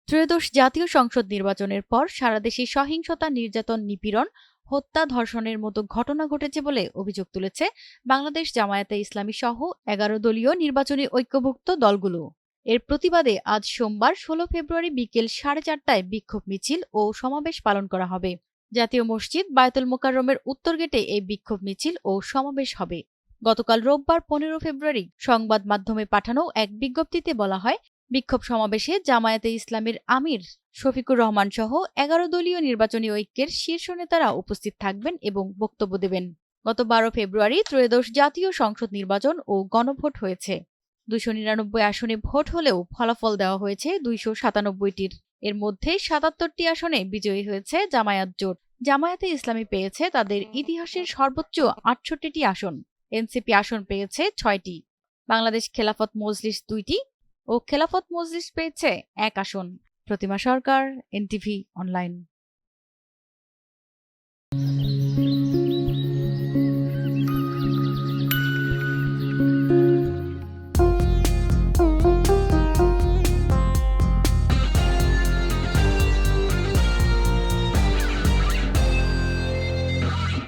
ত্রয়োদশ জাতীয় সংসদ নির্বাচনের পর সারা দেশে সহিংসতা, নির্যাতন, নিপীড়ন, হত্যা, ধর্ষণের মতো ঘটনা ঘটেছে বলে অভিযোগ তুলেছে বাংলাদেশ জামায়াতে ইসলামী সহ ১১ দলীয় নির্বাচনী ঐক্যভুক্ত দলগুলো। এর প্রতিবাদে আজ সোমবার ১৬ ফেব্রুয়ারি বিকেল ৪:৩০টায় বিক্ষোভ মিছিল ও সমাবেশ পালন করা হবে। জাতীয় মসজিদ বায়তুল মোকাররমের উত্তর গেটে এই বিক্ষোভ মিছিল ও সমাবেশ হবে। গতকাল রোববার ১৫ ফেব্রুয়ারি সংবাদ মাধ্যমে পাঠানো এক বিজ্ঞপ্তিতে বলা হয়, বিক্ষোভ সমাবেশে জামায়াতে ইসলামীর আমির শফিকুর রহমান সহ ১১ দলীয় নির্বাচনী ঐক্যের শীর্ষ নেতারা উপস্থিত থাকবেন এবং বক্তব্য দেবেন। গত ১২ ফেব্রুয়ারি ত্রয়োদশ জাতীয় সংসদ নির্বাচন ও গণভোট হয়েছে। ২৯৯ আসনে ভোট হলেও ফলাফল দেওয়া হয়েছে ২৯৭টির। এর মধ্যে ৭৭টি আসনে বিজয়ী হয়েছে জামায়াত জোট। জামায়াতে ইসলামী পেয়েছে তাদের ইতিহাসের সর্বোচ্চ ৬৮টি আসন। এনসিপি আসন পেয়েছে ৬টি। বাংলাদেশ খেলাফত মজলিস ২টি ও খেলাফত মজলিস পেয়েছে ১ আসন। প্রতিমা সরকার, এনটিভি অনলাইন।